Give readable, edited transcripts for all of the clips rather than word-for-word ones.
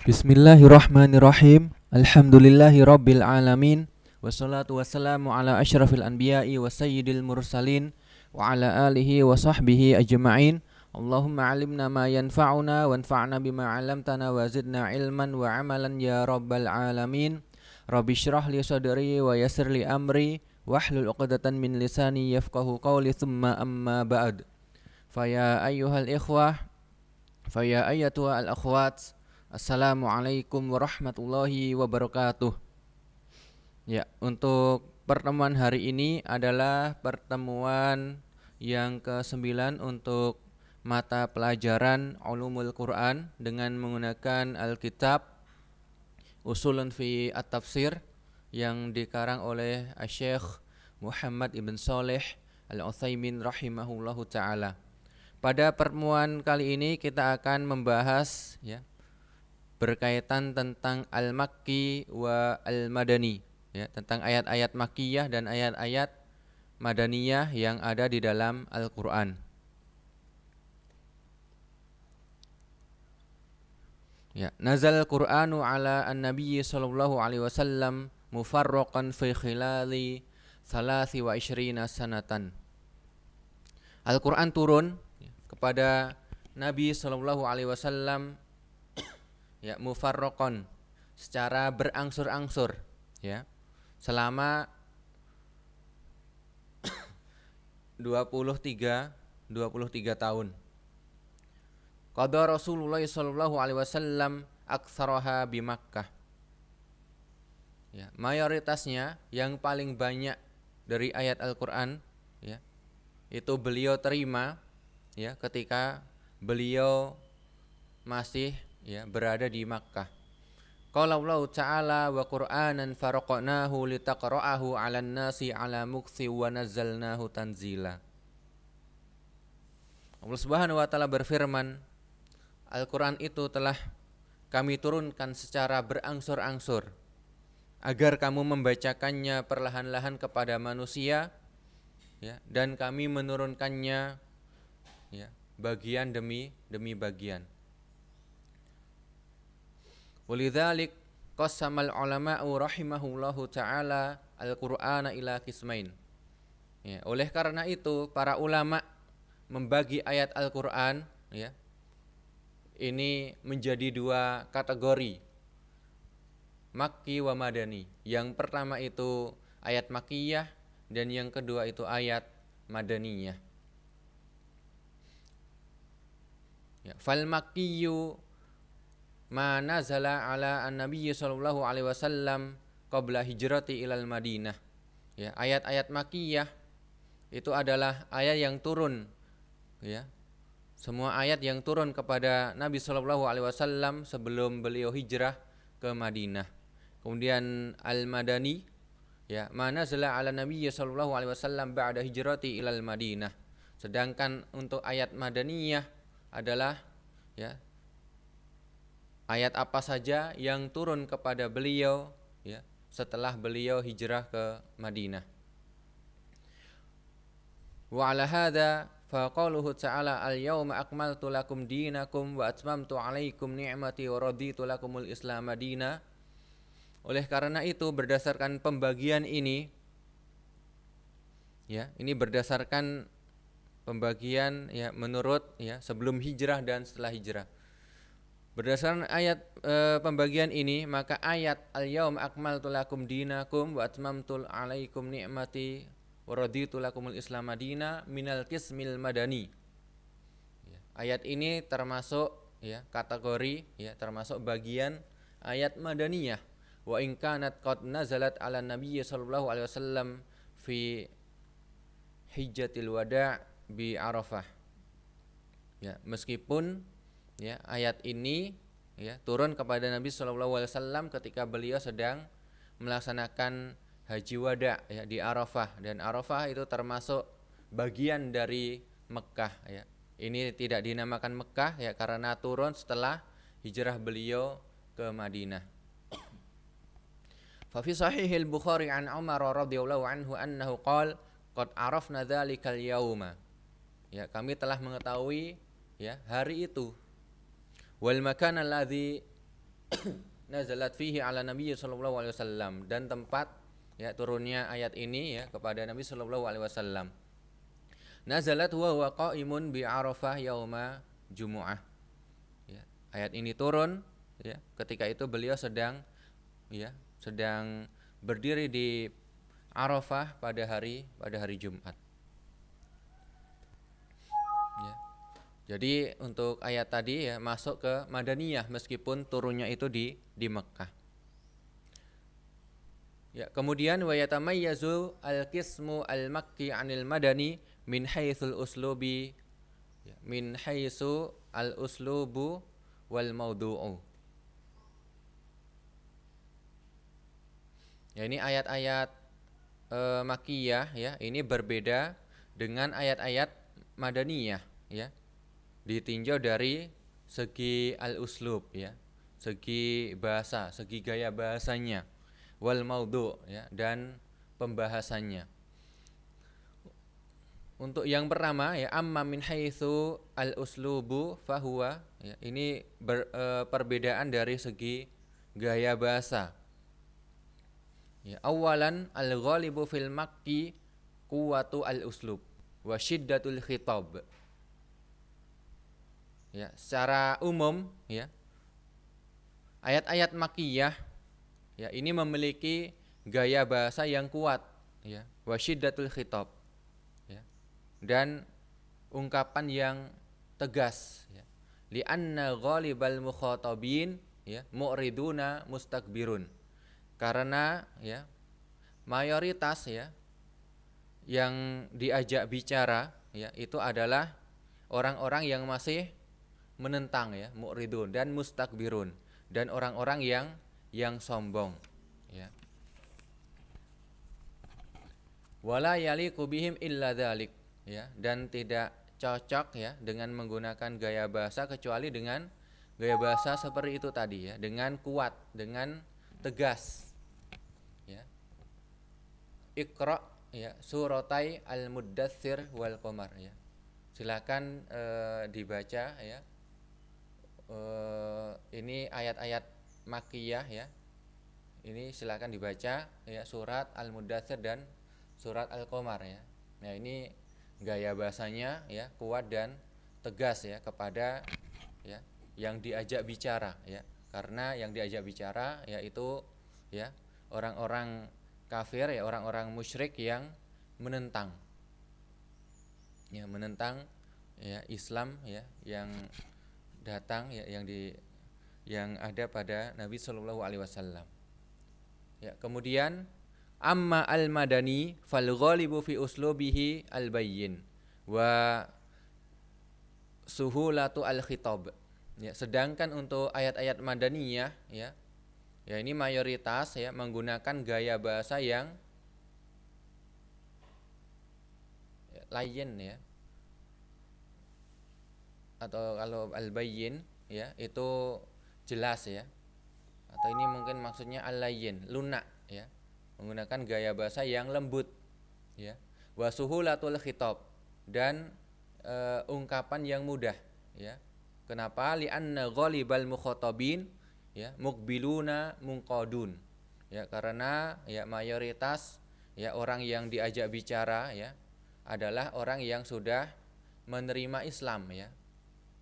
Bismillahirrahmanirrahim. Alhamdulillahi rabbil alamin. Wassalatu wassalamu ala asyrafil anbiya'i wa sayyidil mursalin wa ala alihi wa sahbihi ajma'in. Allahumma alimna ma yanfa'una wanfa'na bima 'allamtana wa zidna ilman wa amalan ya rabbal alamin. Rabbi syrah li sadri wa yassir li amri wahlul 'uqdatan min lisani yafqahu qawli thumma amma ba'd. Faya ayyuhal ikhwah, faya ayyatuha al akhwat, Assalamualaikum warahmatullahi wabarakatuh. Ya, untuk pertemuan hari ini adalah pertemuan yang ke-9 untuk mata pelajaran Ulumul Quran dengan menggunakan Alkitab Usulun fi At-Tafsir yang dikarang oleh Syekh Muhammad Ibn Shalih Al-Utsaimin rahimahullahu taala. Pada pertemuan kali ini kita akan membahas berkaitan tentang al-makki wa al-madani, tentang ayat-ayat makkiyah dan ayat-ayat madaniyah yang ada di dalam Al-Qur'an. Nazal al-Qur'anu ala an-nabiy sallallahu alaihi wasallam mufarraqan fi khilali 23 sanatan. Al-Qur'an turun kepada Nabi sallallahu alaihi wasallam mufarraqan, secara berangsur-angsur, selama 23 tahun. Qada Rasulullah sallallahu alaihi wasallam aktsaraha bi Makkah. Mayoritasnya, yang paling banyak dari ayat Al-Qur'an itu beliau terima ketika beliau masih berada di Makkah. Qala Allah Ta'ala wa Qur'anan faraqnahu litaqra'ahu 'alan nasi 'ala mukthi wa nazzalnahu tanzila. Allah Subhanahu wa taala berfirman, Al-Qur'an itu telah kami turunkan secara berangsur-angsur agar kamu membacakannya perlahan-lahan kepada manusia, dan kami menurunkannya bagian demi bagian. Walidzalik qassamal ulama'u rahimahullahu ta'ala al-Qur'ana ila qismain. Oleh karena itu para ulama membagi ayat Al-Qur'an ini menjadi dua kategori, Makki wa Madani. Yang pertama itu ayat Makkiyah dan yang kedua itu ayat Madaniyah. Fal Makkiyu ma nazala ala an-nabiy sallallahu alaihi wasallam qabla hijrati ilal Madinah. Ayat-ayat Makkiyah itu adalah ayat yang turun, semua ayat yang turun kepada Nabi sallallahu alaihi wasallam sebelum beliau hijrah ke Madinah. Kemudian al-Madani, ma nazala ala nabiy sallallahu alaihi wasallam ba'da hijrati ilal Madinah. Sedangkan untuk ayat Madaniyah adalah ayat apa saja yang turun kepada beliau setelah beliau hijrah ke Madinah. Wa ala hadza fa qauluhu ta'ala al-yauma akmaltu lakum dinakum wa atmamtu 'alaikum ni'mati wa raditu lakumul Islam madina. Oleh karena itu, berdasarkan pembagian ini, ini berdasarkan pembagian menurut sebelum hijrah dan setelah hijrah. Berdasarkan ayat pembagian ini, maka ayat al-yaum akmaltu lakum dinakum wa atmamtu 'alaikum ni'mati wa raditu lakumul Islam madina minal qismil madani. Ayat ini termasuk kategori termasuk bagian ayat madaniyah. Wa in kanat qad nazalat 'ala nabiyyi sallallahu alaihi wasallam fi hijjatil wada' bi Arafah. Meskipun ayat ini turun kepada Nabi sallallahu alaihi wasallam ketika beliau sedang melaksanakan haji wada di Arafah, dan Arafah itu termasuk bagian dari Mekkah. Ini tidak dinamakan Mekkah karena turun setelah hijrah beliau ke Madinah. Fa fi sahihil Bukhari an Umar radhiyallahu anhu annahu qala qad arafna dzalikal yauma. Kami telah mengetahui hari itu. Wal makan alladzi nazalat fihi ala Nabi sallallahu alaihi wasallam, dan tempat ya turunnya ayat ini ya kepada Nabi sallallahu alaihi wasallam. Nazalat huwa qaimun bi Arafah yauma Jumu'ah. Ya, ayat ini turun ya ketika itu beliau sedang berdiri di Arafah pada hari Jumat. Ya. Jadi untuk ayat tadi ya masuk ke Madaniyah meskipun turunnya itu di Mekkah. Ya, kemudian wa yatamayyazu al-qismu al-makki 'anil madani min haitsul uslubi ya, min haitsu al-uslubu wal maudu'u. Ya, ini ayat-ayat Makkiyah ya, ini berbeda dengan ayat-ayat Madaniyah ya. Ditinjau dari segi al-uslub ya, segi bahasa, segi gaya bahasanya, wal maudhu ya, dan pembahasannya. Untuk yang pertama ya, amma min haitsu al-uslubu fahuwa ya, ini perbedaan dari segi gaya bahasa. Ya, awalan al-ghalibu fil makki quwwatu al-uslub wa syiddatul khitab. Ya, secara umum ya, ayat-ayat Makkiyah ya ini memiliki gaya bahasa yang kuat ya, wa syiddatul khitab ya, dan ungkapan yang tegas ya. Li anna ghalibal mukhatabin ya mu'riduna mustakbirun. Karena ya mayoritas ya yang diajak bicara ya itu adalah orang-orang yang masih menentang ya, mu'ridun dan mustakbirun, dan orang-orang yang sombong ya. Wala yaliqu bihim illa dzalik ya, dan tidak cocok ya dengan menggunakan gaya bahasa kecuali dengan gaya bahasa seperti itu tadi ya, dengan kuat, dengan tegas ya. Iqra ya suratai al-muddatsir wal qamar ya. Silakan dibaca ya. Ini ayat-ayat Makkiyah ya. Ini silakan dibaca ya, surat Al-Muddatsir dan surat Al-Qamar ya. Nah, ini gaya bahasanya ya kuat dan tegas ya kepada ya yang diajak bicara ya. Karena yang diajak bicara yaitu ya orang-orang kafir ya, orang-orang musyrik yang menentang ya, menentang ya Islam ya yang datang ya, yang ada pada Nabi Shallallahu alaihi wasallam. Ya, kemudian amma al-madani fal ghalibu fi uslubihi al-bayyin wa suhulatu al-khitab. Ya, sedangkan untuk ayat-ayat madaniyah ya, ya ini mayoritas ya menggunakan gaya bahasa yang layyin ya. Atau kalau al-bayyin ya itu jelas ya. Atau ini mungkin maksudnya al-layyin, lunak ya. Menggunakan gaya bahasa yang lembut ya. Wa suhulatul khitab, dan ungkapan yang mudah ya. Kenapa? Li'anna ghalibal mukhatabin ya muqbiluna munqadun. Ya, karena ya mayoritas ya orang yang diajak bicara ya adalah orang yang sudah menerima Islam ya,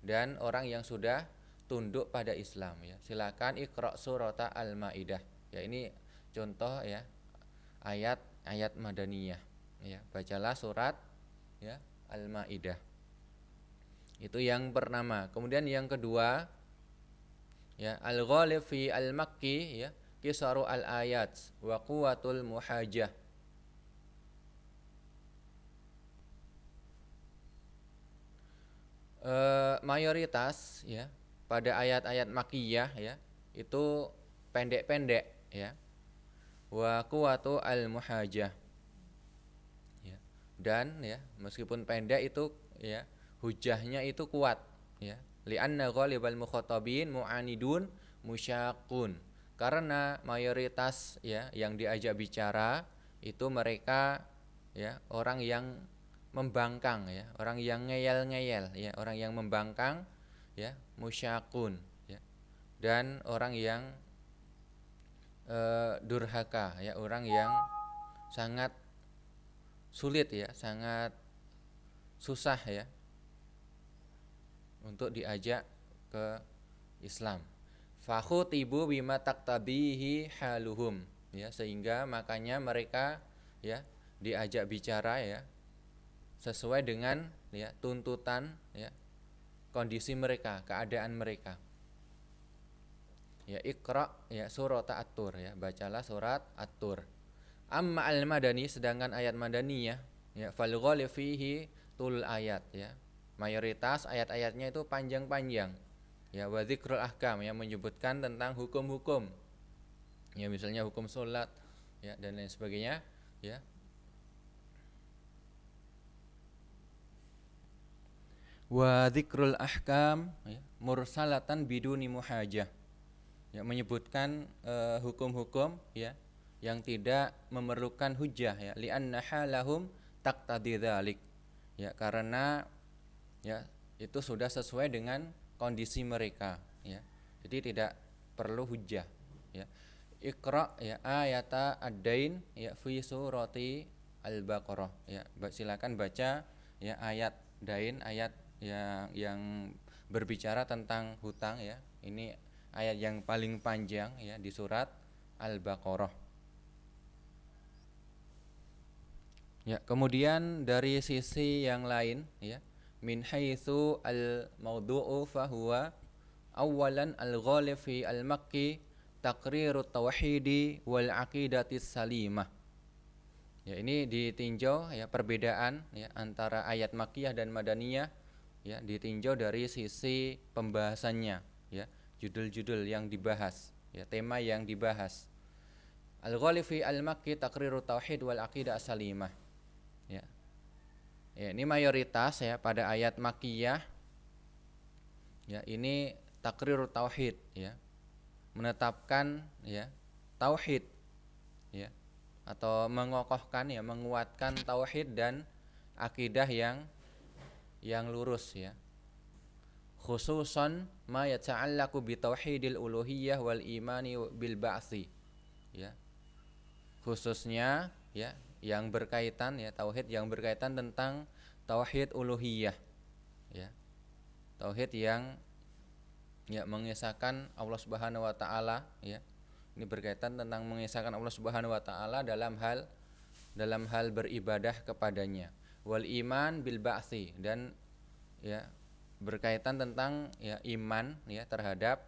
dan orang yang sudah tunduk pada Islam ya. Silakan Iqra surata Al-Maidah. Ya, ini contoh ya ayat-ayat madaniyah ya. Bacalah surat ya Al-Maidah. Itu yang pertama. Kemudian yang kedua ya, al-ghalib fi al-makki ya kisaru al-ayat wa quwwatul muhajah. Mayoritas ya pada ayat-ayat Makkiyah ya itu pendek-pendek ya, wa quwwatu al-muhajah ya, dan ya meskipun pendek itu ya hujahnya itu kuat ya, li'anna ghalibal mukhatabin mu'anidun musyaqun, karena mayoritas ya yang diajak bicara itu mereka ya orang yang membangkang ya, orang yang ngeyel-ngeyel ya, orang yang membangkang ya, musyaqun ya, dan orang yang durhaka ya, orang yang sangat sulit ya, sangat susah ya untuk diajak ke Islam. Fakhutibu bima taqtadihi haluhum ya, sehingga makanya mereka ya diajak bicara ya sesuai dengan ya tuntutan ya kondisi mereka, keadaan mereka. Ya Iqra ya surat At-Tur ya, bacalah surat At-Tur. Amma al-madani, sedangkan ayat madaniyah ya fal ghalib fihi tul ayat ya. Mayoritas ayat-ayatnya itu panjang-panjang. Ya wa dzikrul ahkam yang menyebutkan tentang hukum-hukum. Ya misalnya hukum salat ya dan lain sebagainya ya. Wa dzikrul ahkam ya, mursalatan biduni muhajah. Ya menyebutkan hukum-hukum ya yang tidak memerlukan hujjah ya, li'annaha lahum taqtadi dzalik. Ya karena ya itu sudah sesuai dengan kondisi mereka ya. Jadi tidak perlu hujjah ya. Iqra ya ayata ad-dain ya fi surati Al-Baqarah ya. Silakan baca ya ayat dain, ayat yang berbicara tentang hutang ya. Ini ayat yang paling panjang ya di surat Al-Baqarah. Ya, kemudian dari sisi yang lain ya, min haitsu al-mawdu'u fa huwa awalan al-ghalib fi al-makki taqrirut tauhidi wal aqidatis salimah. Ya, ini ditinjau ya perbedaan ya antara ayat makkiyah dan madaniyah ya, ditinjau dari sisi pembahasannya ya, judul-judul yang dibahas ya, tema yang dibahas. Al-ghalib fi al-makki taqrirut tauhid wal aqidah salimah. Ya. Ya, ini mayoritas ya pada ayat makkiyah ya, ini taqrirut tauhid ya, menetapkan ya tauhid ya, atau mengokohkan ya, menguatkan tauhid dan akidah yang lurus ya. Khususan ma yata'allaqu bi tauhidil uluhiyah wal imani bil ba'tsi. Ya. Khususnya ya yang berkaitan ya tauhid yang berkaitan tentang tauhid uluhiyah ya. Tauhid yang ya mengesahkan Allah Subhanahu wa taala ya. Ini berkaitan tentang mengesahkan Allah Subhanahu wa taala dalam hal beribadah kepadanya. Wal iman bil ba'tsi, dan ya berkaitan tentang ya iman ya terhadap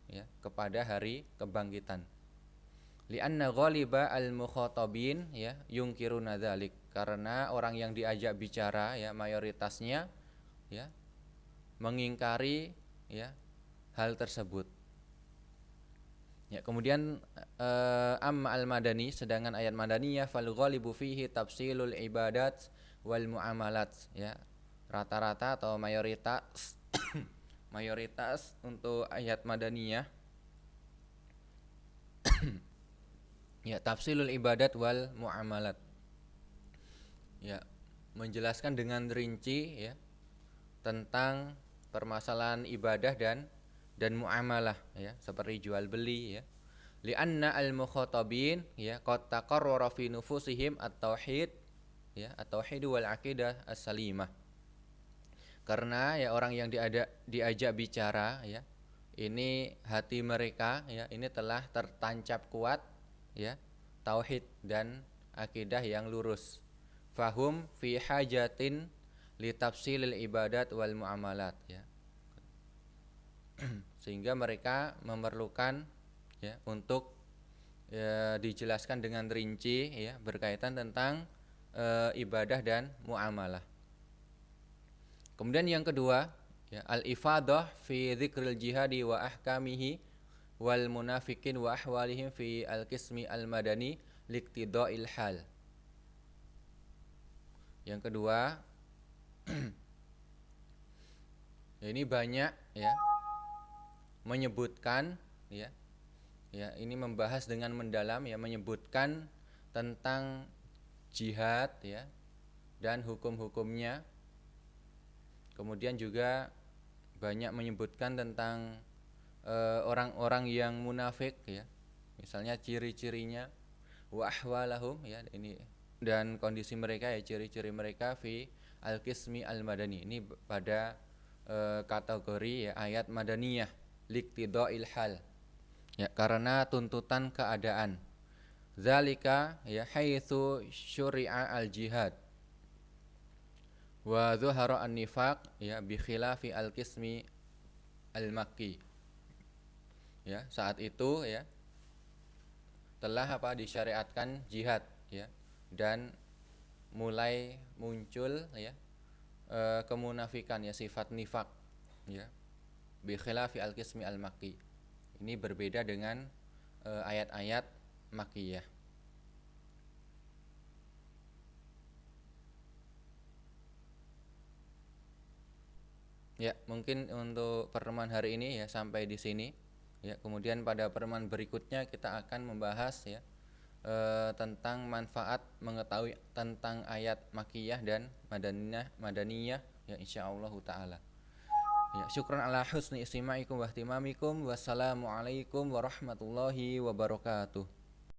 ya kepada hari kebangkitan. Li'anna ghaliba al-mukhatabin ya yungkiruna dzalik, karena orang yang diajak bicara ya mayoritasnya ya mengingkari ya hal tersebut. Ya, kemudian amma al-madani, sedangkan ayat madaniyah fal ghalibu fihi tafsilul ibadat wal muamalat ya. Rata-rata atau mayoritas mayoritas untuk ayat madaniyah ya tafsilul ibadat wal muamalat. Ya, menjelaskan dengan rinci ya tentang permasalahan ibadah dan muamalah ya, seperti jual beli ya. Li'anna al-mukhatabin ya qad taqarrara fi nufusihim at-tauhid ya, at-tauhid wal aqidah as-salimah. Karena ya orang yang diajak bicara ya, ini hati mereka ya ini telah tertancap kuat ya tauhid dan akidah yang lurus. Fahum fi hajatin li tafsilil ibadat wal muamalat ya. Sehingga mereka memerlukan ya untuk ya, dijelaskan dengan rinci ya berkaitan tentang ibadah dan muamalah. Kemudian yang kedua ya, al-ifadah fi dzikril jihadi wa ahkamihi wal munafikin wa ahwalihim fi al-qismi al-madani liqtida'il hal. Yang kedua ya, ini banyak ya menyebutkan ya ini membahas dengan mendalam ya, menyebutkan tentang jihad ya dan hukum-hukumnya. Kemudian juga banyak menyebutkan tentang orang-orang yang munafik ya. Misalnya ciri-cirinya wa ahwalahum ya, ini dan kondisi mereka ya, ciri-ciri mereka fi al-qismi al-madani. Ini pada kategori ya ayat madaniyah liqtidail hal. Ya, karena tuntutan keadaan. Zalika ya haitsu syuri'a al-jihad wa zuhara an-nifaq ya bi khilafi al-qismi al-makki. Ya, saat itu ya telah disyariatkan jihad ya, dan mulai muncul ya kemunafikan ya, sifat nifak ya, bi khilafi al-qismi al-makki. Ini berbeda dengan ayat-ayat makkiyah. Ya, mungkin untuk pertemuan hari ini ya sampai di sini. Ya, kemudian pada pertemuan berikutnya kita akan membahas ya tentang manfaat mengetahui tentang ayat makkiyah dan madaniyah ya insyaallah taala. Ya, syukran ala husni istimaikum wa ihtimamikum. Wassalamualaikum warahmatullahi wabarakatuh.